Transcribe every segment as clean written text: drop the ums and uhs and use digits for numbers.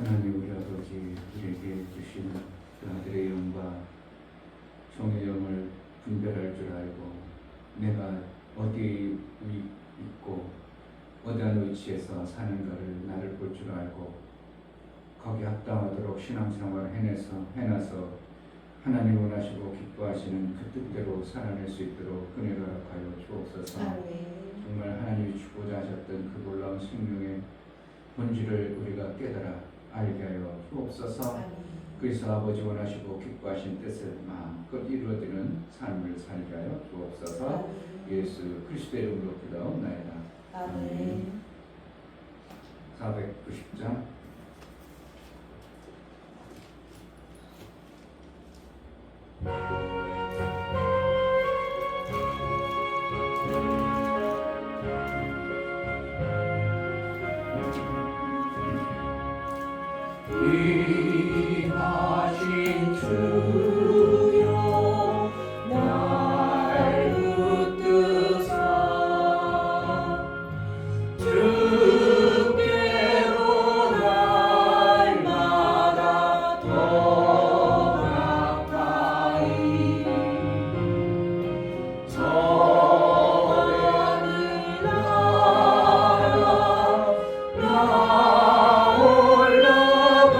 하나님 우리 아버지 우리에게 주신 그 아들의 영과 종의 영을 분별할 줄 알고 내가 어디 있고 어떠한 위치에서 사는가를 나를 볼 줄 알고 거기에 합당하도록 신앙생활을 해나서 하나님 원하시고 기뻐하시는 그 뜻대로 살아낼 수 있도록 은혜를 허락하여 주옵소서. 정말 하나님이 주고자 하셨던 그 놀라운 생명의 본질을 우리가 깨달아 알게 하여 주옵소서. 그래서 아버지 원하시고 기뻐하신 뜻을 마음껏 이루어지는 삶을 살게 하여 주옵소서. 예수 그리스도의 이름으로 기도하옵나이다. 아멘. 490장 귀하신 주여 날 붙드사 주께로 날마다 더 가까이 하늘 나라 나 올라가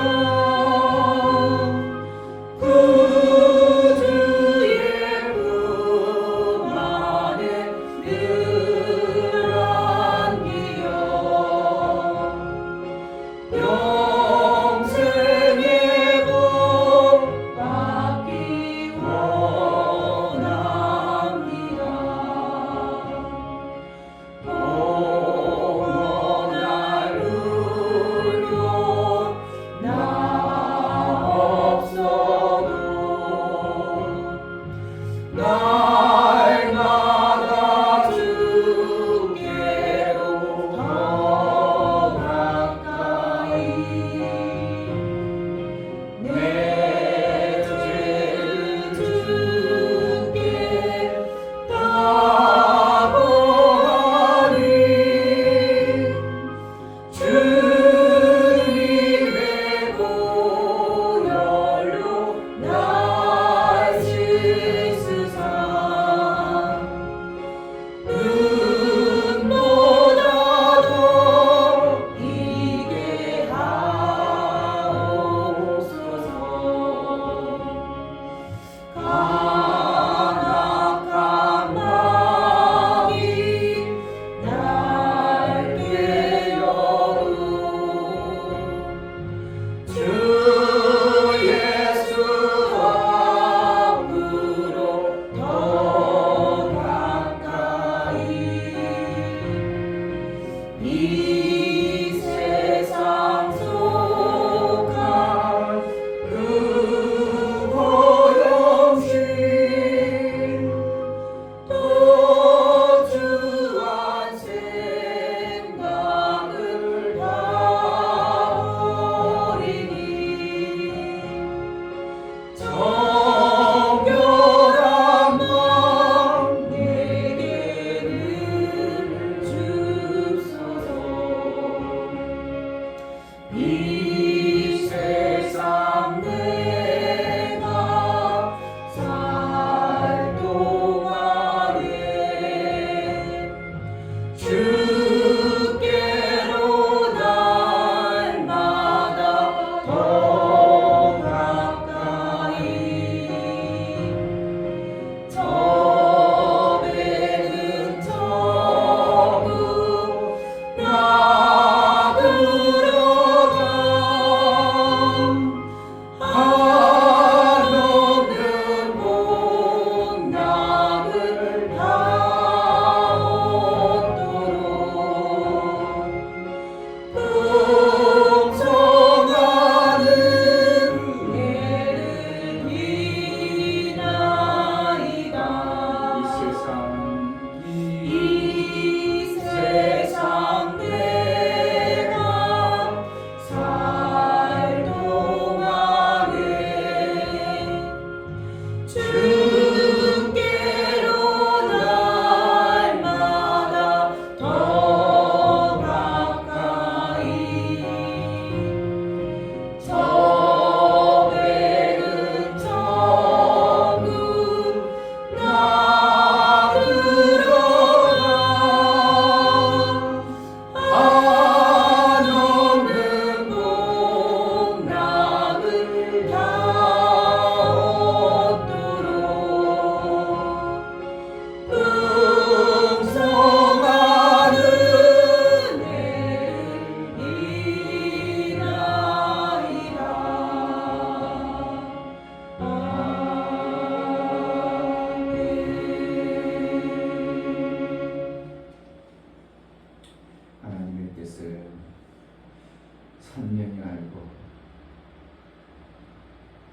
알고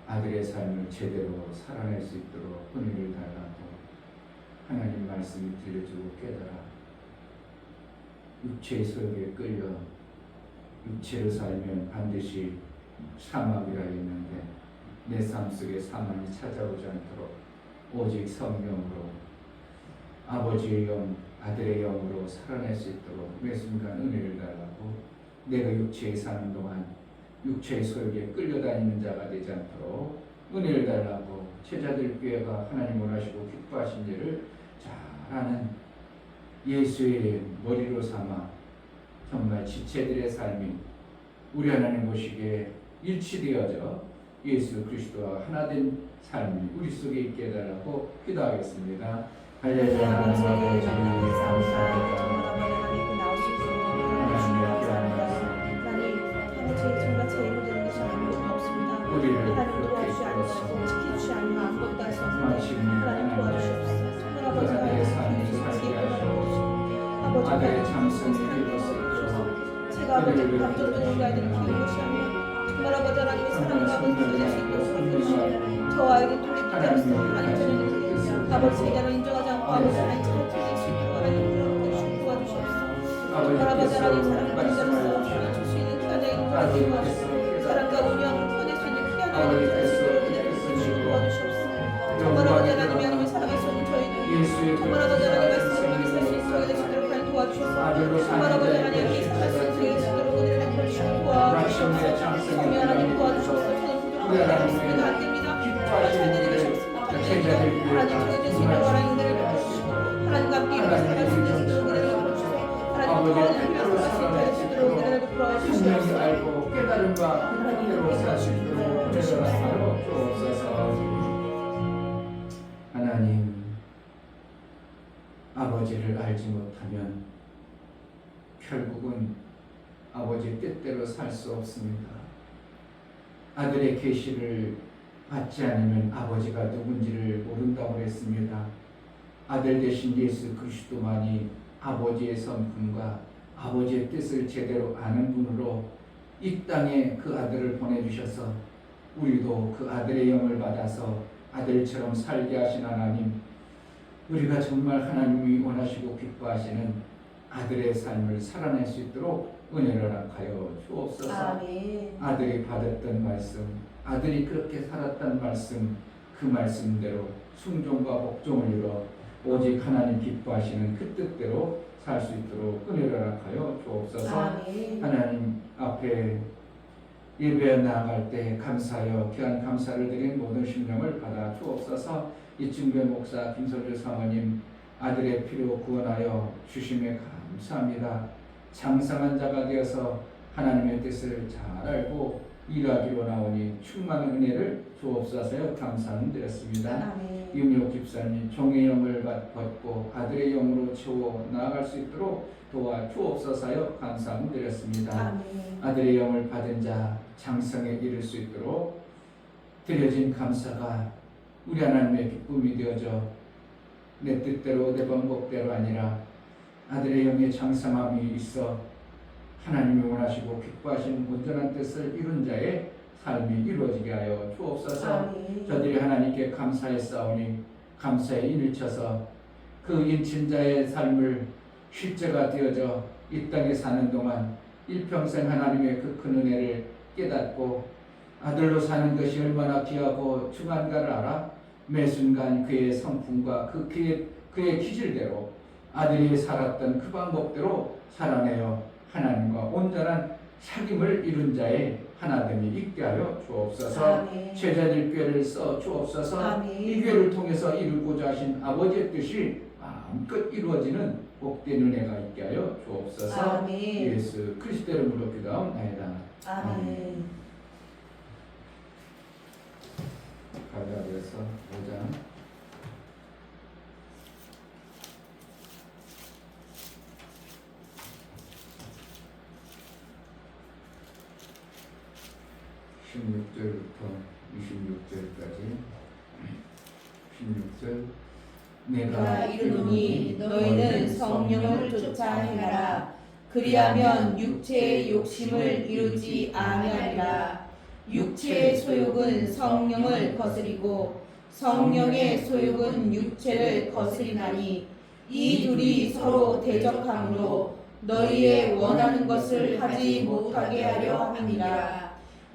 아들의 삶을 제대로 살아낼 수 있도록 은혜를 달라고 하나님 말씀이 들려주고 깨달아 육체의 소욕에 끌려 육체로 살면 반드시 사망이라 했는데 내 삶 속에 사망이 찾아오지 않도록 오직 성령으로 아버지의 영, 아들의 영으로 살아낼 수 있도록 매 순간 은혜를 달라고 내가 육체에 사는 동안 육체의 소욕에 끌려다니는 자가 되지 않도록 은혜를 달라고 제자들 교회가 하나님 원하시고 기뻐하신 일을 잘 아는 예수의 머리로 삼아 정말 지체들의 삶이 우리 하나님 보시기에 일치되어져 예수 그리스도와 하나 된 삶이 우리 속에 있게 해달라고 기도하겠습니다. 할렐루야. 아버지 감사합니다. 우리를 그렇게 이끌었습니다. 지키지 않으면 아무것도 할 수 없습니다. 마침내 하나님 도와주시옵소서. 그 아들의 삶이 살게 하시고 아들의 장성이 이룰 수 있도록 제가 아버지 감정적인 우리 아들을 키우는 것이 아니라 정말 아버지 하나님의 사랑을 아버지 보여줄 수 있도록 해주시고 저와 아이들 돌이키지 않습니다. 하나님 저는 아버지 세계를 인정하지 않고 아버지 하나님 잘 틀릴 수 있도록 하나님 도와주시옵소서. 정말 아버지 하나님 사랑을 인정해서 표현해줄 수 있는 귀한의 인정을 도와주시옵소서. 사랑과 운명을 표현할 수 있는 귀한의 인정을 도와주시옵소서. 정말 아버지 하나님의 사랑의 손 저희들 정말 아버지 하나님 말씀으로 살수 있도록 해주시도록 하나님 도와주셔서 정말 아버지 하나님께 살수 있도록 해주시도록 은혜를 베풀시고 도와주셔서 성령 하나님 도와주셔서 저는 부족한 것입니다. 안 됩니다. 정말 저희들이 쉽습니다. 하나님 정해질 수 있도록 하나님 은혜를 베풀시고 하나님과 함께 이루어 살아갈 수 있도록 은혜를 베풀시고 하나님 도와주시고 살아갈 수 있도록 은혜를 베풀어 주시옵소서. 분명히 알고 깨달음과 하나님으로 살 수 있도록 은혜를 하여 주옵소서. 하나님 아버지를 알지 못하면 결국은 아버지 뜻대로 살 수 없습니다. 아들의 계시를 받지 않으면 아버지가 누군지를 모른다고 했습니다. 아들 대신 예수 그리스도만이 아버지의 성품과 아버지의 뜻을 제대로 아는 분으로 이 땅에 그 아들을 보내주셔서 우리도 그 아들의 영을 받아서 아들처럼 살게 하신 하나님, 우리가 정말 하나님이 원하시고 기뻐하시는 아들의 삶을 살아낼 수 있도록 은혜를 허락하여 주옵소서. 아멘. 아들이 받았던 말씀, 아들이 그렇게 살았던 말씀, 그 말씀대로 순종과 복종을 이뤄 오직 하나님 기뻐하시는 그 뜻대로 살 수 있도록 은혜를 허락하여 주옵소서. 아멘. 하나님 앞에 예배에 나아갈 때 감사하여 귀한 감사를 드린 모든 심령을 받아 주옵소서. 이충배 목사, 김솔주 사모님 아들의 피로 구원하여 주심에 감사합니다. 장성한 자가 되어서 하나님의 뜻을 잘 알고 일하기로 나오니 충만한 은혜를 주옵소서. 감사는 드렸습니다. 아멘. 윤효 집사님 종의 영을 받고 아들의 영으로 채워 나아갈 수 있도록 도와 주옵소서. 감사함 드렸습니다. 아멘. 아들의 영을 받은 자 장성에 이를 수 있도록 드려진 감사가 우리 하나님의 기쁨이 되어져 내 뜻대로 내 방법대로 아니라 아들의 영의 장성함이 있어 하나님이 원하시고 기뻐하시는 온전한 뜻을 이룬 자의 삶이 이루어지게 하여 주옵소서. 아멘. 저들이 하나님께 감사했사오니 감사에 인을 그 인친자의 삶을 실제가 되어져 이 땅에 사는 동안 일평생 하나님의 그 큰 은혜를 깨닫고 아들로 사는 것이 얼마나 귀하고 중한가를 알아 매 순간 그의 성품과 그의 기질대로 아들이 살았던 그 방법대로 살아내어 하나님과 온전한 사귐을 이룬 자의 하나됨이 있게 하여 주옵소서. 아멘. 제자들 교회를 써 주옵소서. 아멘. 이 교회를 통해서 이루고자 하신 아버지의 뜻이 마음껏 이루어지는 복된 은혜가 있게 하여 주옵소서. 아멘. 예수 그리스도 이름으로 기도하옵나이다. 아멘. 갈라디아서 5장 16절부터 26절까지 16절 내가 내가 이르노니 너희는 성령을 쫓아 행하라. 그리하면 육체의 욕심을 이루지 아니하리라. 육체의 소욕은 성령을 거스리고 성령의 소욕은 육체를 거스리나니 이 둘이 서로 대적하므로 너희의 원하는 것을 하지 못하게 하려 함이니라.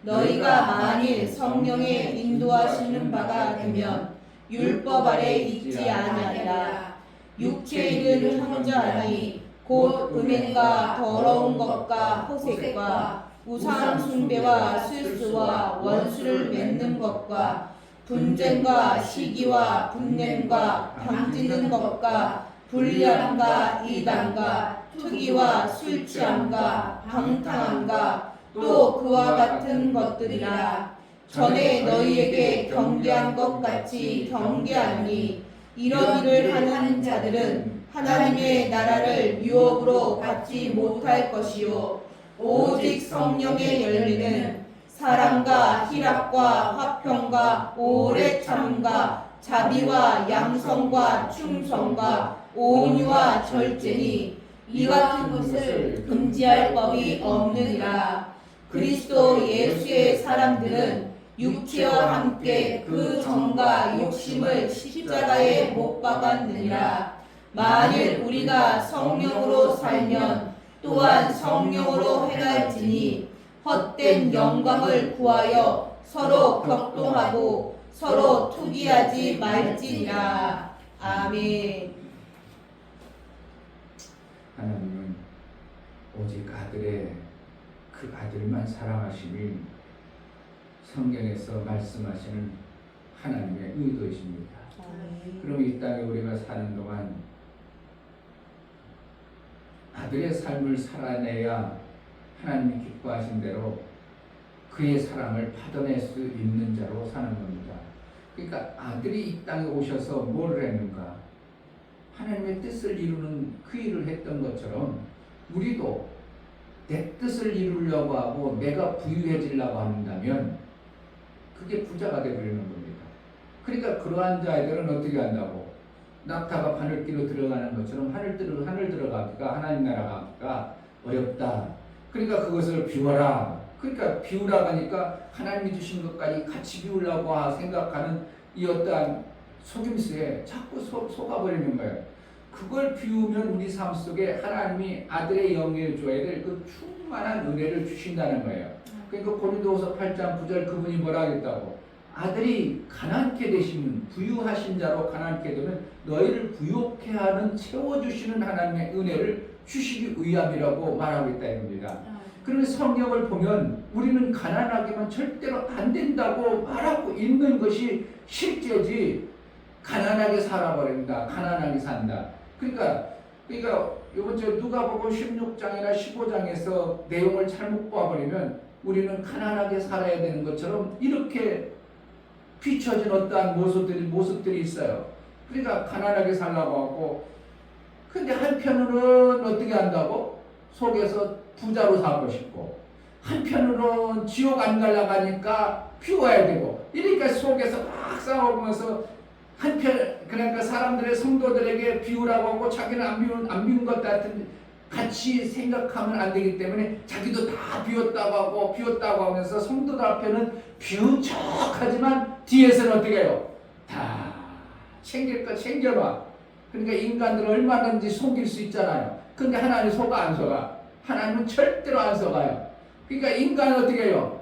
너희가 만일 성령의 인도하시는 바가 되면 율법 아래 있지 아니하리라. 육체의 일은 황자하니 곧 음행과 더러운 것과 호색과 우상 숭배와 술수와 원수를 맺는 것과 분쟁과 시기와 분냄과 당지는 것과 불량과 이단과 투기와 술취함과 방탕함과 또 그와 같은 것들이라. 전에 너희에게 경계한 것 같이 경계하니 이런 일을 하는 자들은 하나님의 나라를 유업으로 받지 못할 것이요 오직 성령의 열매는 사랑과 희락과 화평과 오래 참음과 자비와 양성과 충성과 온유와 절제니 이 같은 것을 금지할 법이 없느니라. 그리스도 예수의 사람들은 육체와 함께 그 정과 욕심을 십자가에 못 박았느니라. 만일 우리가 성령으로 살면 또한 성령으로 행할지니 헛된 영광을 구하여 서로 격동하고 서로 투기하지 말지니라. 아멘. 하나님은 오직 그 아들만 사랑하심이 성경에서 말씀하시는 하나님의 의도이십니다. 그럼 이 땅에 우리가 사는 동안 아들의 삶을 살아내야 하나님이 기뻐하신 대로 그의 사랑을 받아낼 수 있는 자로 사는 겁니다. 그러니까 아들이 이 땅에 오셔서 뭘 했는가? 하나님의 뜻을 이루는 그 일을 했던 것처럼 우리도 내 뜻을 이루려고 하고 내가 부유해지려고 한다면 그게 부자가 되버리는 겁니다. 그러니까 그러한 자들은 어떻게 한다고? 낙타가 바늘기로 들어가는 것처럼 하늘 들어가기가 하나님 나라 가기가 어렵다. 그러니까 그것을 비워라. 그러니까 비우라고 하니까 하나님이 주신 것까지 같이 비우려고 생각하는 이 어떠한 속임수에 자꾸 속아버리는 거예요. 그걸 비우면 우리 삶 속에 하나님이 아들의 영을 줘야 될 그 충만한 은혜를 주신다는 거예요. 그러니까 고린도후서 8장 9절 그분이 뭐라 하겠다고? 아들이 가난케 되시면 부유하신 자로 가난케 되면 너희를 부욕케 하는 채워주시는 하나님의 은혜를 주시기 위함이라고 말하고 있다 이겁니다. 그러면 성경을 보면 우리는 가난하게만 절대로 안 된다고 말하고 있는 것이 실제지 가난하게 살아버린다. 가난하게 산다. 그러니까 이번 주에 누가복음 16장이나 15장에서 내용을 잘못 봐버리면 우리는 가난하게 살아야 되는 것처럼 이렇게 비춰진 어떠한 모습들이 있어요. 그러니까 가난하게 살라고 하고, 근데 한편으로는 어떻게 한다고? 속에서 부자로 살고 싶고, 한편으로는 지옥 안 가려고 하니까 비워야 되고, 이러니까 속에서 막 싸우면서 그러니까 사람들의 성도들에게 비우라고 하고 자기는 안 비운 것 같이 생각하면 안 되기 때문에 자기도 다 비웠다고 하면서 성도들 앞에는 비운 척 하지만 뒤에서는 어떻게 해요? 다 챙길 거 챙겨놔. 그러니까 인간들은 얼마든지 속일 수 있잖아요. 근데 하나님 속아 안 속아? 하나님은 절대로 안 속아요. 그러니까 인간은 어떻게 해요?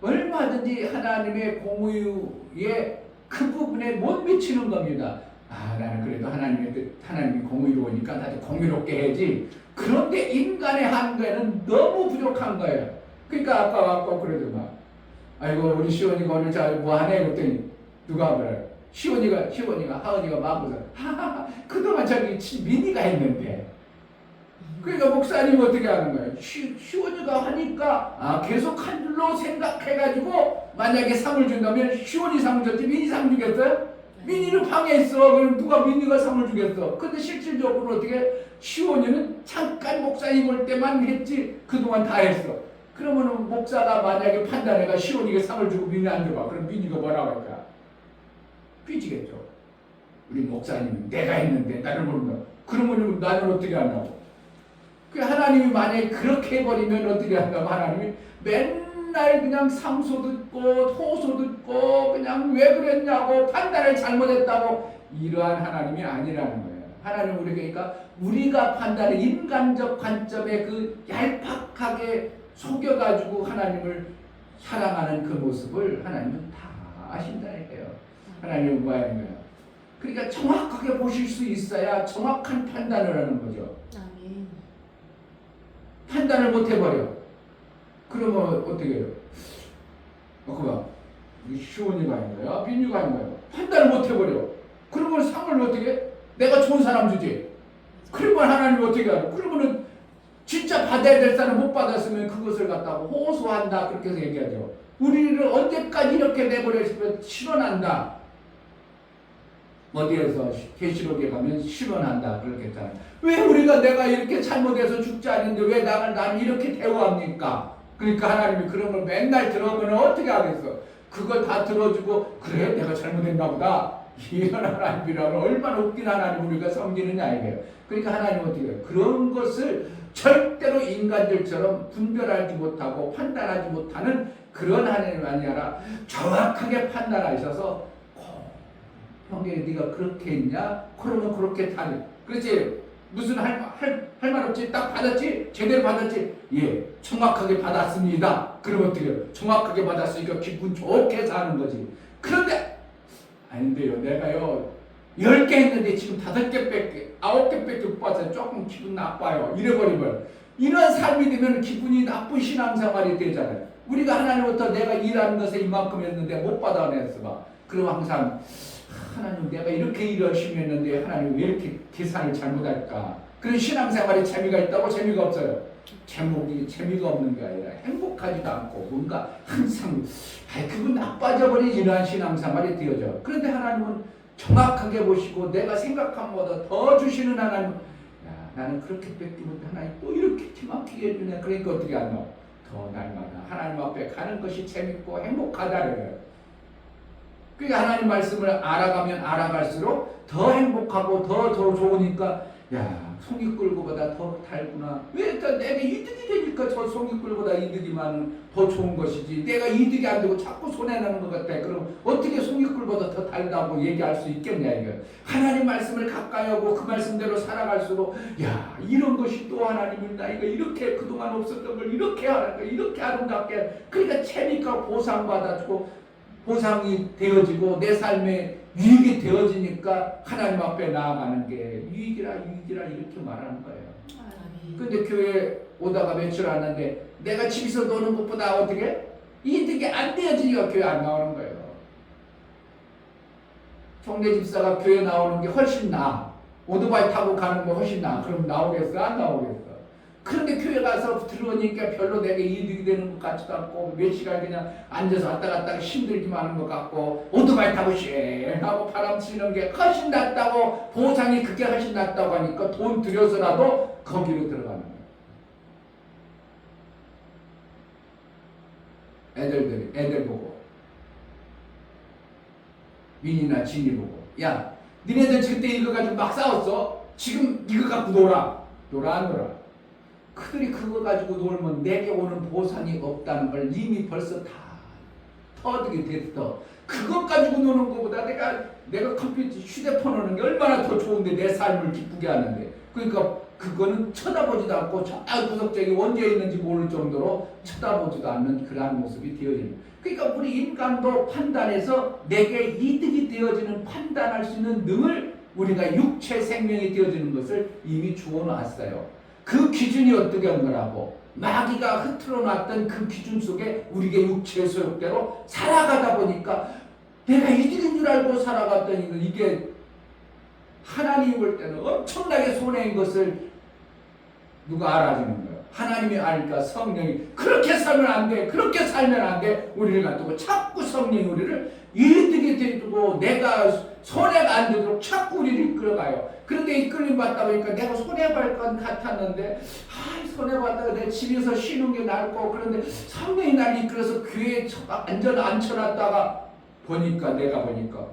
얼마든지 하나님의 공의에 그 부분에 못 미치는 겁니다. 나는 그래도 하나님이 공의로우니까 나도 공의롭게 해야지. 그런데 인간의 한계는 너무 부족한 거예요. 그러니까 아까 그래도 아이고 우리 시원이가 오늘 뭐 하네 그랬더니 누가 그래요? 시원이가 하은이가 막 하하하 그동안 저기 민이가 했는데. 그러니까 목사님 어떻게 하는 거예요? 시원이가 하니까 계속 한 줄로 생각해가지고 만약에 상을 준다면 시원이 상을 줬지 민이 상 주겠어요? 민이는 방해했어. 그럼 누가 민이가 상을 주겠어? 근데 실질적으로 어떻게 시원이는 잠깐 목사님 올 때만 했지 그동안 다 했어. 그러면은 목사가 만약에 판단해가 시원이가 상을 주고 민이 안 줘봐. 그럼 민이가 뭐라고 할까? 삐지겠죠. 우리 목사님은 내가 했는데 나를 모른다. 그러면 나는 어떻게 하냐고. 그 하나님이 만약에 그렇게 해버리면 어떻게 한다고? 하나님이 맨날 그냥 상소 듣고 호소 듣고 그냥 왜 그랬냐고 판단을 잘못했다고, 이러한 하나님이 아니라는 거예요. 하나님 그러니까 우리가 판단해 인간적 관점에 그 얄팍하게 속여가지고 하나님을 사랑하는 그 모습을 하나님은 다 아신다는 거예요. 하나님은 뭐 하는 거예요? 그러니까 정확하게 보실 수 있어야 정확한 판단을 하는 거죠. 아멘. 판단을 못 해버려. 그러면 어떻게 해요? 그봐, 시온이가 아닌가요? 빈유가 아닌가요? 판단을 못 해버려. 그러면 상을 어떻게 해? 내가 좋은 사람 주지. 그러면 하나님이 어떻게 하고? 그러면은 진짜 받아야 될 사람 못 받았으면 그것을 갖다가 호소한다, 그렇게 해서 얘기하죠. 우리를 언제까지 이렇게 내버렸으면 실현한다. 어디에서 계시록에 가면 실현한다 그렇게 했잖아요. 왜 우리가 내가 이렇게 잘못해서 죽지 않는데 왜 나를 이렇게 대우합니까? 그러니까 하나님이 그런 걸 맨날 들어보면 어떻게 하겠어? 그걸 다 들어주고 그래 내가 잘못했나 보다. 이런 하나님이라면 얼마나 웃긴 하나님 우리가 섬기느냐 이게요. 그러니까 하나님 어떻게 해요? 그런 것을 절대로 인간들처럼 분별하지 못하고 판단하지 못하는 그런 하나님 아니라 정확하게 판단하셔서 형님 네가 그렇게 했냐? 그러면 그렇게 타니. 그렇지? 무슨 할 말 없지? 딱 받았지? 제대로 받았지? 예, 정확하게 받았습니다. 그러면 어떻게 해요? 정확하게 받았으니까 기분 좋게 사는 거지. 그런데 아닌데요. 내가요 10개 했는데 지금 5개밖에 9개밖에 못 봤어요. 조금 기분 나빠요. 이래버리면 이런 삶이 되면 기분이 나쁜 신앙생활이 되잖아요. 우리가 하나님부터 내가 일하는 것에 이만큼 했는데 못 받아냈어 봐. 그럼 항상 하나님 내가 이렇게 열심히 했는데 하나님 왜 이렇게 계산을 잘못할까? 그런 신앙생활에 재미가 있다고? 재미가 없어요. 재미가 없는 게 아니라 행복하지도 않고 뭔가 항상 기분 나빠져버린 이러한 신앙생활이 되어져. 그런데 하나님은 정확하게 보시고 내가 생각한 것보다 더 주시는 하나님. 야, 나는 그렇게 뺏기 못해 하나님 또 이렇게 기막히게 해주네. 그러니까 어떻게 하나? 더 날마다 하나님 앞에 가는 것이 재밌고 행복하다래요. 그러니까 하나님 말씀을 알아가면 알아갈수록 더 행복하고 더 좋으니까 야 송이 꿀보다 더 달구나. 왜 내가 이득이 되니까 저 송이 꿀보다 이득이 많은 더 좋은 것이지. 내가 이득이 안 되고 자꾸 손해나는 것 같아. 그럼 어떻게 송이 꿀보다 더 달다고 얘기할 수 있겠냐 이거. 하나님 말씀을 가까이 하고 그 말씀대로 살아갈수록 야 이런 것이 또 하나님은 나이가 이렇게 그동안 없었던 걸 이렇게 하는 거 이렇게 아름답게. 그러니까 재미가 보상받아주고 보상이 되어지고 내 삶에 유익이 되어지니까 하나님 앞에 나아가는 게 유익이라 이렇게 말하는 거예요. 근데 교회 오다가 며칠 왔는데 내가 집에서 노는 것보다 어떻게 이득이 안 되어지니까 교회 안 나오는 거예요. 총대 집사가 교회 나오는 게 훨씬 나아. 오토바이 타고 가는 거 훨씬 나아. 그럼 나오겠어? 안 나오겠어? 그런데 교회 가서 들어오니까 별로 내게 이득이 되는 것 같지도 않고 몇 시간 그냥 앉아서 왔다 갔다 힘들기만 하는 것 같고 오토바이 타고 쉥하고 바람 치는 게 훨씬 낫다고 보상이 그게 훨씬 낫다고 하니까 돈 들여서라도 거기로 들어가는 거예요. 애들 보고 민이나 진이 보고 야 니네들 그때 이거 가지고 막 싸웠어? 지금 이거 갖고 놀아 안 놀아? 그들이 그거 가지고 놀면 내게 오는 보상이 없다는 걸 이미 벌써 다 터득이 됐어. 그것 가지고 노는 것보다 내가 컴퓨터 휴대폰 하는 게 얼마나 더 좋은데 내 삶을 기쁘게 하는데. 그러니까 그거는 쳐다보지도 않고 구석적이 언제 있는지 모를 정도로 쳐다보지도 않는 그러한 모습이 되어지는. 그러니까 우리 인간도 판단해서 내게 이득이 되어지는 판단할 수 있는 능을 우리가 육체 생명이 되어지는 것을 이미 주어놨어요. 그 기준이 어떻게 한 거라고? 마귀가 흐트러 놨던 그 기준 속에 우리의 육체의 소욕대로 살아가다 보니까 내가 이득인 줄 알고 살아갔더니 이게 하나님이 볼 때는 엄청나게 손해인 것을 누가 알아주는 거예요? 하나님이 아니까 성령이 그렇게 살면 안 돼. 그렇게 살면 안 돼. 우리를 가지고 자꾸 성령이 우리를 이득이 되고 내가 손해가 안 되도록 자꾸 우리를 이끌어가요. 그런데 이끌림 받다 보니까 내가 손해볼 것 같았는데 손해받다가 내 집에서 쉬는 게 나을 거고 그런데 성령이 날 이끌어서 교회에 완전 앉혀놨다가 내가 보니까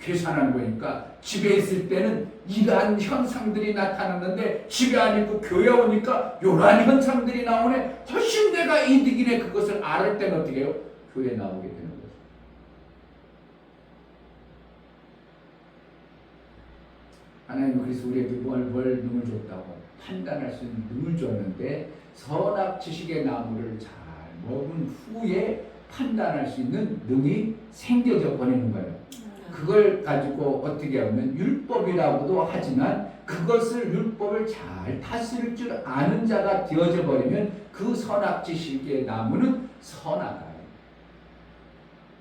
계산한 거니까 집에 있을 때는 이러한 현상들이 나타났는데 집에 안 있고 교회 오니까 이러한 현상들이 나오네. 훨씬 내가 이득이네. 그것을 알을 때는 어떻게 해요? 교회에 나오게 되는 거죠. 하나님은 그래서 우리에게 뭘 능을 줬다고? 판단할 수 있는 능을 줬는데 선악 지식의 나무를 잘 먹은 후에 판단할 수 있는 능이 생겨져 버리는 거예요. 그걸 가지고 어떻게 하면 율법이라고도 하지만 그것을 율법을 잘 다스릴 줄 아는 자가 되어져 버리면 그 선악 지식의 나무는 선악아예요.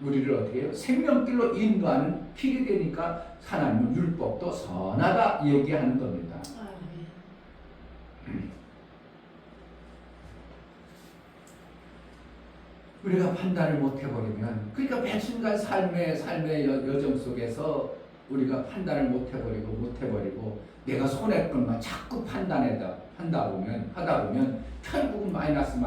우리를 어떻게 해요? 생명길로 인도하는 길이 되니까 하나님은 율법도 선하다 얘기하는 겁니다. 우리가 판단을 못 해버리면, 그러니까 백순간 삶의 여정 속에서 우리가 판단을 못 해버리고 내가 손해 것만 자꾸 하다 보면 결국은 마이너스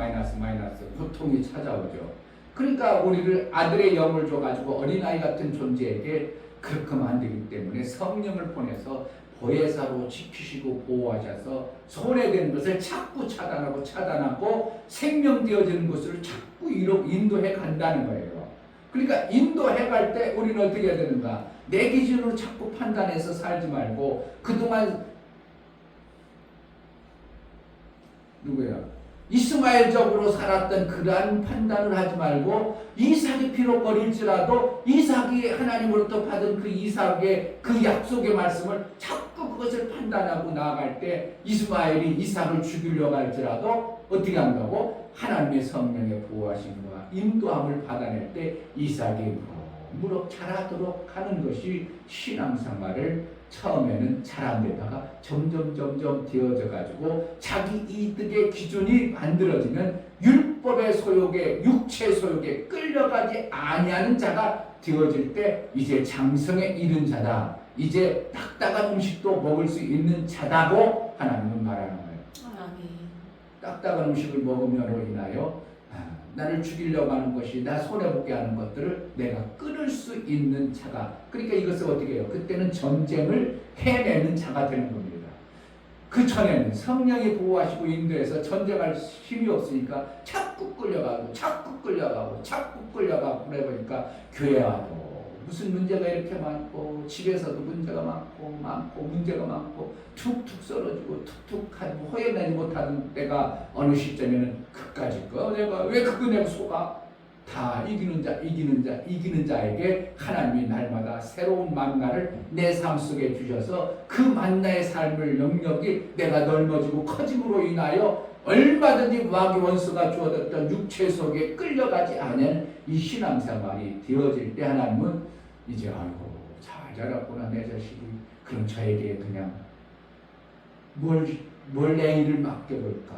고통이 찾아오죠. 그러니까 우리를 아들의 영을 줘가지고 어린아이 같은 존재에게 그렇게 하면 안 되기 때문에 성령을 보내서 보혜사로 지키시고 보호하셔서 손해되는 것을 자꾸 차단하고 생명되어지는 것을 자꾸 인도해 간다는 거예요. 그러니까 인도해 갈 때 우리는 어떻게 해야 되는가? 내 기준으로 자꾸 판단해서 살지 말고 그동안 이스마엘적으로 살았던 그러한 판단을 하지 말고 이삭이 비록 어릴지라도 이삭이 하나님으로부터 받은 그 이삭의 그 약속의 말씀을 자꾸 그것을 판단하고 나아갈 때 이스마엘이 이삭을 죽이려고 할지라도 어떻게 한다고? 하나님의 성령의 보호하심과 인도함을 받아낼 때 이삭이 무럭 자라도록 하는 것이 신앙생활을 처음에는 잘 안 되다가 점점 되어져 가지고 자기 이득의 기준이 만들어지면 율법의 소욕에 육체의 소욕에 끌려가지 아니하는 자가 되어질 때 이제 장성에 이른 자다. 이제 딱딱한 음식도 먹을 수 있는 자다고 하나님은 말하는 거예요. 딱딱한 음식을 먹음으로 인하여 나를 죽이려고 하는 것이 나 손해보게 하는 것들을 내가 끊을 수 있는 자가, 그러니까 이것을 어떻게 해요? 그때는 전쟁을 해내는 자가 되는 겁니다. 그 전에는 성령이 보호하시고 인도해서 전쟁할 힘이 없으니까 자꾸 끌려가고 그래보니까 교회 와도 무슨 문제가 이렇게 많고 집에서도 문제가 많고 툭툭 썰어지고 툭툭 호연하지 못하는 때가 어느 시점에는 그까짓 거 내가 왜 그거 내가 속아? 다 이기는 자에게 하나님이 날마다 새로운 만나를 내 삶 속에 주셔서 그 만나의 삶을 영역이 내가 넓어지고 커짐으로 인하여 얼마든지 마귀 원수가 주어졌던 육체 속에 끌려가지 않은 이 신앙생활이 되어질 때 하나님은 이제 아이고 잘 자랐구나 내 자식이, 그럼 저에게 그냥 뭘 내 일을 맡겨볼까.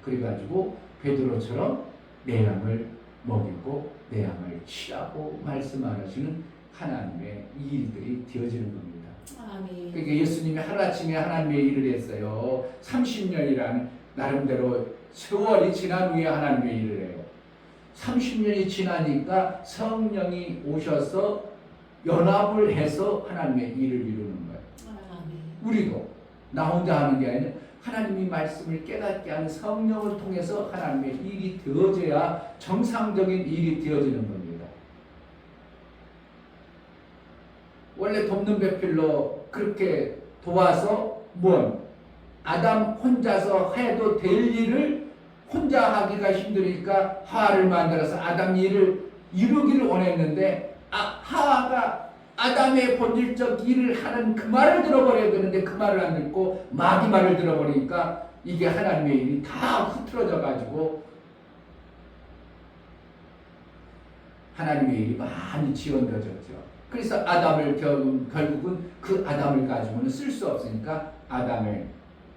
그래가지고 베드로처럼 내 양을 먹이고 내 양을 치라고 말씀하시는 하나님의 일들이 되어지는 겁니다. 아멘. 그러니까 예수님이 하루아침에 하나님의 일을 했어요. 30년이라는 나름대로 세월이 지난 후에 하나님의 일을 해요. 30년이 지나니까 성령이 오셔서 연합을 해서 하나님의 일을 이루는 거예요. 우리도 나 혼자 하는 게 아니라 하나님이 말씀을 깨닫게 하는 성령을 통해서 하나님의 일이 되어져야 정상적인 일이 되어지는 겁니다. 원래 돕는 배필로 그렇게 도와서 아담 혼자서 해도 될 일을 혼자 하기가 힘드니까 하와를 만들어서 아담 일을 이루기를 원했는데 하와가 아담의 본질적 일을 하는 그 말을 들어버려야 되는데 그 말을 안 듣고 마귀 말을 들어버리니까 이게 하나님의 일이 다 흐트러져 가지고 하나님의 일이 많이 지연되어졌죠. 그래서 아담을 결국은 그 아담을 가지고는 쓸 수 없으니까 아담의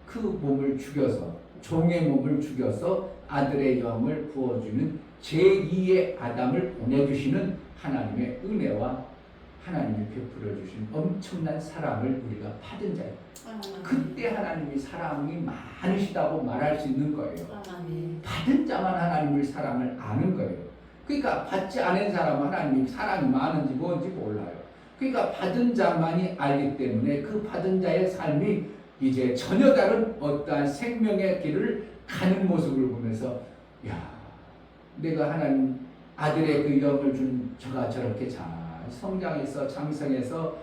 그 몸을 죽여서 종의 몸을 죽여서 아들의 영을 부어주는 제2의 아담을 보내주시는 하나님의 은혜와 하나님이 베풀어 주신 엄청난 사랑을 우리가 받은 자예요. 그때 하나님이 사랑이 많으시다고 말할 수 있는 거예요. 받은 자만 하나님의 사랑을 아는 거예요. 그러니까 받지 않은 사람은 하나님이 사랑이 많은지 뭔지 몰라요. 그러니까 받은 자만이 알기 때문에 그 받은 자의 삶이 이제 전혀 다른 어떠한 생명의 길을 가는 모습을 보면서 야, 내가 하나님 아들의 그 영을 준 저가 저렇게 잘 성장해서 장성해서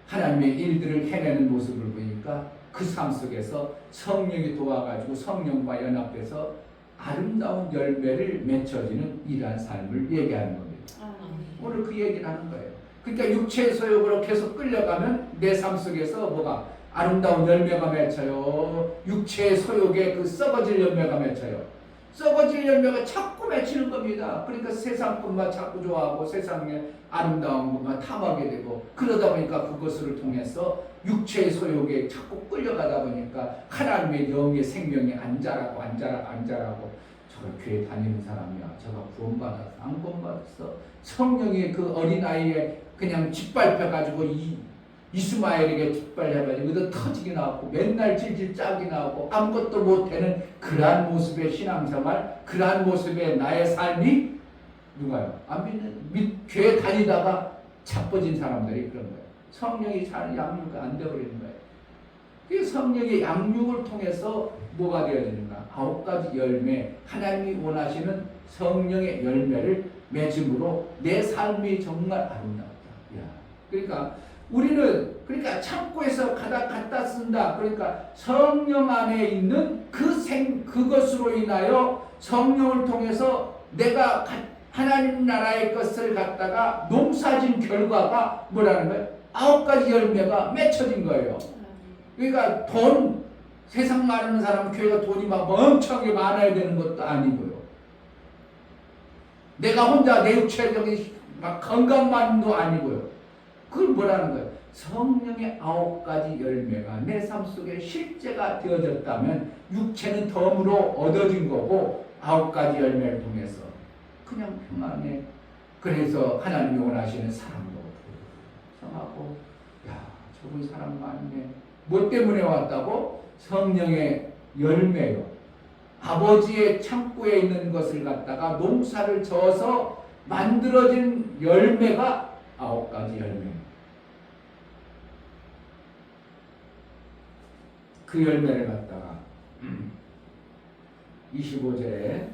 하나님의 일들을 해내는 모습을 보니까 그 삶 속에서 성령이 도와가지고 성령과 연합해서 아름다운 열매를 맺혀지는 이러한 삶을 얘기하는 겁니다. 오늘 그 얘기를 하는 거예요. 그러니까 육체의 소욕으로 계속 끌려가면 내 삶 속에서 뭐가 아름다운 열매가 맺혀요. 육체의 소욕에 그 썩어질 열매가 맺혀요. 썩어질 열매가 자꾸 맺히는 겁니다. 그러니까 세상 것만 자꾸 좋아하고 세상의 아름다운 것만 탐하게 되고 그러다 보니까 그것을 통해서 육체의 소욕에 자꾸 끌려가다 보니까 하나님의 영의 생명이 안 자라고 저가 교회 다니는 사람이야. 저가 구원받았어. 안 구원받았어. 성령이 그 어린아이에 그냥 짓밟혀가지고 이스마엘에게 짓밟혀가지고 그 터지게 나왔고 맨날 질질 짜게 나오고 아무것도 못하는 그러한 모습의 신앙생활, 그러한 모습의 나의 삶이 누가요? 안 믿는 교회 다니다가 자빠진 사람들이 그런 거예요. 성령이 잘 양육이 안 되어버리는 거예요. 그 성령의 양육을 통해서 뭐가 되어지는가? 9가지 열매, 하나님이 원하시는 성령의 열매를 맺음으로 내 삶이 정말 아름답다. 야, 그러니까 우리는 그러니까 창고에서 갖다 쓴다. 그러니까 성령 안에 있는 그것으로 인하여 성령을 통해서 내가 하나님 나라의 것을 갖다가 농사진 결과가 뭐라는 거예요? 9가지 열매가 맺혀진 거예요. 그러니까 세상 많은 사람은 교회가 돈이 막 엄청나게 많아야 되는 것도 아니고요. 내가 혼자 내 육체적인 막 건강만도 아니고요. 그건 뭐라는 거예요? 성령의 9가지 열매가 내 삶 속에 실제가 되어졌다면 육체는 덤으로 얻어진 거고 9가지 열매를 통해서 그냥 평안해. 그래서 하나님이 원하시는 사랑도 성하고 야, 저분 사랑 많네. 뭐 때문에 왔다고? 성령의 열매요. 아버지의 창고에 있는 것을 갖다가 농사를 져서 만들어진 열매가 9가지 열매. 그 열매를 갖다가 25절에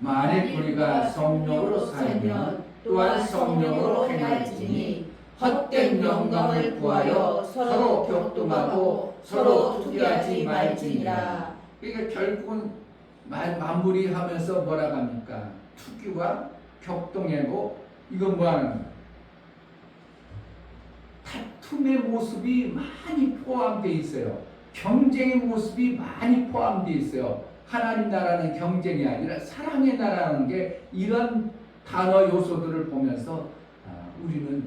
만일 우리가 성령으로 살면 또한 성령으로 행할지니 헛된 영광을 구하여 서로 격동하고 서로 투기하지 말지니라. 그러니까 결국은 마무리하면서 뭐라고 합니까? 투기와 격동이고 이건 뭐하는 거야? 다툼의 모습이 많이 포함되어 있어요. 경쟁의 모습이 많이 포함되어 있어요. 하나님 나라는 경쟁이 아니라 사랑의 나라라는 게 이런 단어 요소들을 보면서 우리는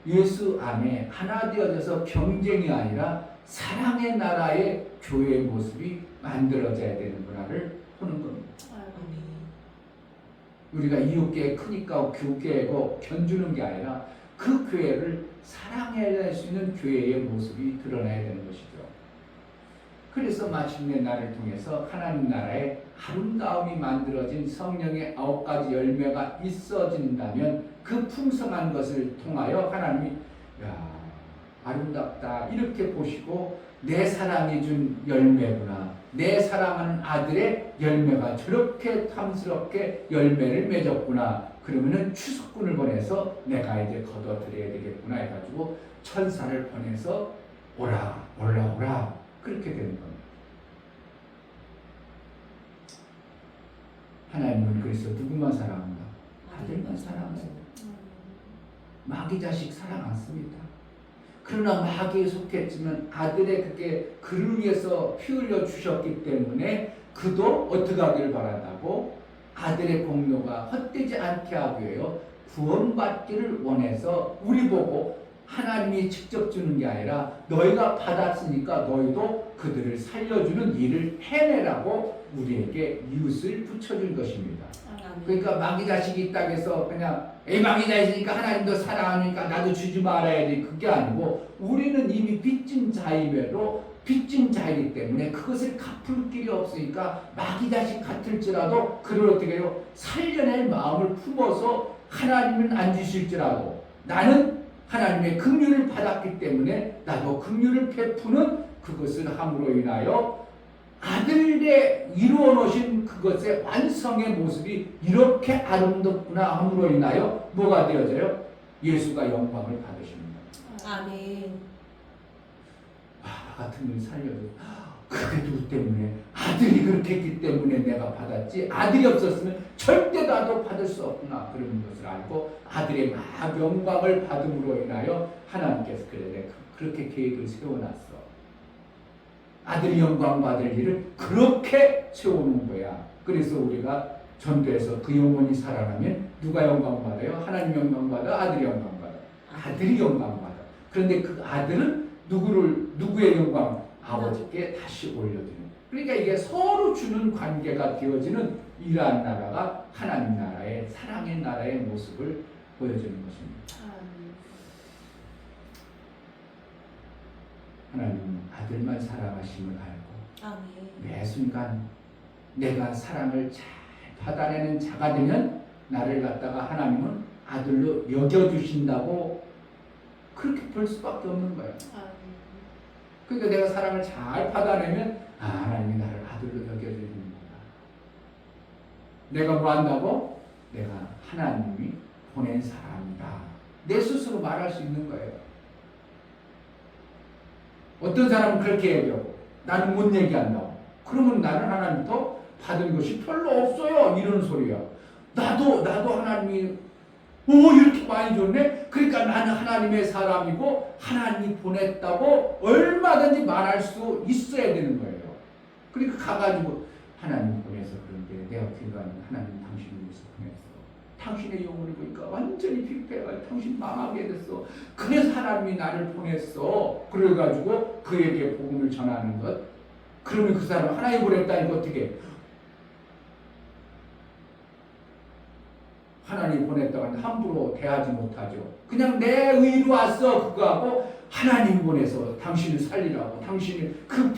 예수 안에 하나 되어져서 경쟁이 아니라 사랑의 나라의 교회의 모습이 만들어져야 되는구나를 보는 겁니다. 우리가 이웃교회 크니까 교회고 견주는 게 아니라 그 교회를 사랑해야 할 수 있는 교회의 모습이 드러나야 되는 것이죠. 그래서 마침내 나를 통해서 하나님 나라의 아름다움이 만들어진 성령의 9가지 열매가 있어진다면 그 풍성한 것을 통하여 하나님이 야, 아름답다 이렇게 보시고 내 사랑이 준 열매구나. 내 사랑하는 아들의 열매가 저렇게 탐스럽게 열매를 맺었구나. 그러면은 추수꾼을 보내서 내가 이제 거둬들여야 되겠구나 해가지고 천사를 보내서 오라 그렇게 되는 겁니다. 하나님은 그래서 누구만 사랑한다? 아들만 사랑해요. 마귀 자식 사랑 안 씁니다. 그러나 마귀에 속했지만 아들의 그를 위해서 피 흘려 주셨기 때문에 그도 어떻게 하기를 바란다고? 아들의 공로가 헛되지 않게 하기 위하여 구원받기를 원해서 우리 보고 하나님이 직접 주는 게 아니라 너희가 받았으니까 너희도 그들을 살려주는 일을 해내라고 우리에게 이웃을 붙여준 것입니다. 그러니까 마귀 자식이 있다고 해서 그냥 마귀 자식이니까 하나님도 사랑하니까 나도 주지 말아야지 그게 아니고 우리는 이미 빚진 자임에도 빚진 자이기 때문에 그것을 갚을 길이 없으니까 마귀 자식 같을지라도 그를 어떻게 해요? 살려낼 마음을 품어서 하나님은 안 주실지라도 나는 하나님의 긍휼을 받았기 때문에 나도 긍휼을 베푸는 그것을 함으로 인하여 아들의 이루어 놓으신 그것의 완성의 모습이 이렇게 아름답구나 함으로 인하여 뭐가 되어져요? 예수가 영광을 받으십니다. 아멘. 나 같은 일 살려줘. 그게 누구 때문에? 아들이 그렇게 했기 때문에 내가 받았지. 아들이 없었으면 절대 나도 받을 수 없구나. 그런 것을 알고 아들의 막 영광을 받음으로 인하여 하나님께서 그래 내가 그렇게 계획을 세워놨어. 아들이 영광 받을 일을 그렇게 세우는 거야. 그래서 우리가 전도에서 그 영혼이 살아나면 누가 영광 받아요? 하나님 영광 받아? 아들이 영광 받아? 아들이 영광 받아. 그런데 그 아들은 누구의 영광? 아버지께 다시 올려주는. 그러니까 이게 서로 주는 관계가 되어지는 이러한 나라가 하나님 나라의 사랑의 나라의 모습을 보여주는 것입니다. 하나님은 아들만 사랑하심을 알고 아멘. 매 순간 내가 사랑을 잘 받아내는 자가 되면 나를 갖다가 하나님은 아들로 여겨주신다고 그렇게 볼 수밖에 없는 거예요. 그러니까 내가 사랑을 잘 받아내면 하나님이 나를 아들로 여겨주시는구나. 내가 뭐 한다고? 내가 하나님이 보낸 사람이다. 내 스스로 말할 수 있는 거예요. 어떤 사람은 그렇게 얘기하고 나는 못 얘기한다고. 그러면 나는 하나님부터 받은 것이 별로 없어요. 이런 소리야. 나도 하나님이 이렇게 많이 줬네? 그러니까 나는 하나님의 사람이고 하나님이 보냈다고 얼마든지 말할 수 있어야 되는 거예요. 그러니까 가가지고 하나님 보내서 그런데 내가 기도하는 하나님 당신을 위해서 보냈어. 당신의 영혼을 보니까 완전히 피폐해가지고 당신 망하게 됐어. 그래서 하나님이 나를 보냈어. 그래가지고 그에게 복음을 전하는 것. 그러면 그 사람 하나님 보냈다니까 어떻게 하나님 보냈다고 하는데 함부로 대하지 못하죠. 그냥 내 의로 왔어 그거하고 하나님 보내서 당신을 살리라고 당신을 그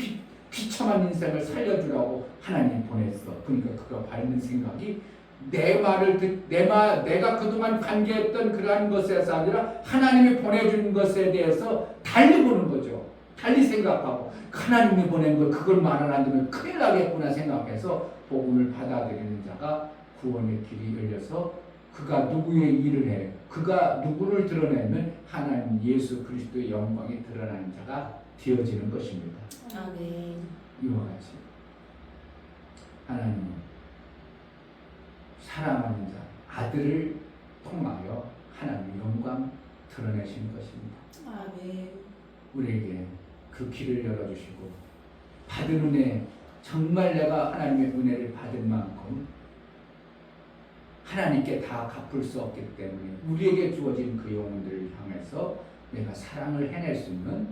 비참한 인생을 살려주라고 하나님 보냈어. 그러니까 그가 받는 생각이 내 말을 내가 그동안 관계했던 그러한 것에서 아니라 하나님이 보내준 것에 대해서 달리 보는 거죠. 달리 생각하고 하나님이 보낸 걸 그걸 말을 안 들으면 큰일 나겠구나 생각해서 복음을 받아들이는 자가 구원의 길이 열려서 그가 누구의 일을 해? 그가 누구를 드러내면 하나님 예수 그리스도의 영광이 드러나는 자가 되어지는 것입니다. 아멘. 이와 같이 하나님은 사랑하는 자, 아들을 통하여 하나님의 영광 드러내시는 것입니다. 아멘. 우리에게 그 길을 열어주시고 받은 은혜, 정말 내가 하나님의 은혜를 받은 만큼 하나님께 다 갚을 수 없기 때문에 우리에게 주어진 그 영혼들을 향해서 내가 사랑을 해낼 수 있는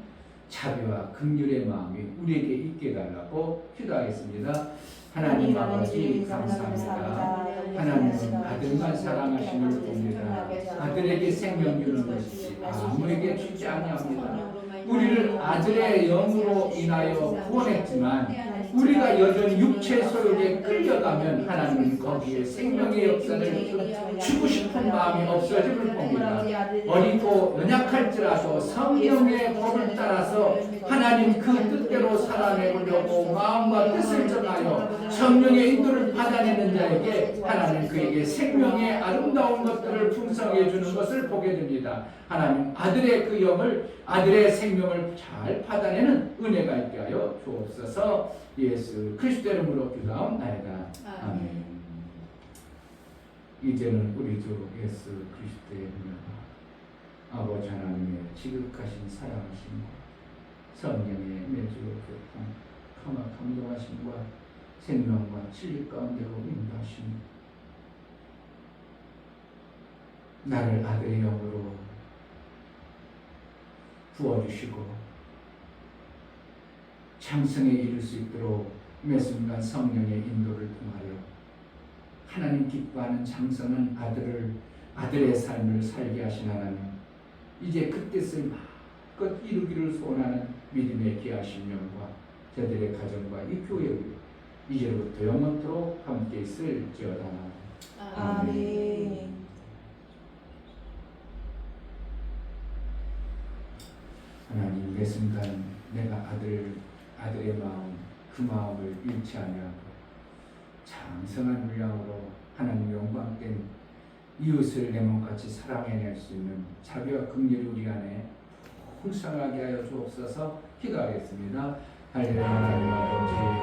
자비와 긍휼의 마음이 우리에게 있게 해달라고 기도하겠습니다. 하나님 아버지 감사합니다. 하나님은 아들만 사랑하심을 봅니다. 아들에게 생명 주는 것이 아무에게 주지 아니합니다. 우리를 아들의 영으로 인하여 구원했지만 우리가 여전히 육체 소욕에 끌려가면 하나님은 거기에 생명의 역사를 주고 싶은 마음이 없어짐을 봅니다. 어리고 연약할지라도 성령의 법을 따라서 하나님 그 뜻대로 살아내려고 마음과 뜻을 정하여 성령의 인도를 받아내는 자에게 하나님 그에게 생명의 아름다운 것들을 풍성해 주는 것을 보게 됩니다. 하나님 아들의 그 영을 아들의 생명을 잘 받아내는 은혜가 있게 하여 주옵소서. 예수 그리스도의 이름으로 기도하옵나이다. 아멘. 이제는 우리 주 예수 그리스도의 은혜가 아버지 하나님의 지극하신 사랑하심과 성령의 매주 교통 감동하심과 생명과 진리 가운데로 인도하심 나를 아들의 영으로 부어주시고 장성에 이를 수 있도록 매 순간 성령의 인도를 통하여 하나님 기뻐하는 장성한 아들의 삶을 살게 하신 하나님 이제 그 뜻을 마음껏 이루기를 소원하는 믿음의 귀하신 영과 저들의 가정과 이 교회 이제부터 영원토록 함께 있을지어다. 아멘. 하나님 매 순간 내가 아들의 마음 그 마음을 잃지 아니하고 장성한 분량으로 하나님 영광된 이웃을 내 몸같이 사랑해낼 수 있는 자비와 긍휼이 우리 안에 풍성하게 하여 주옵소서. 기도하겠습니다. 할렐루야. 하나님 아버지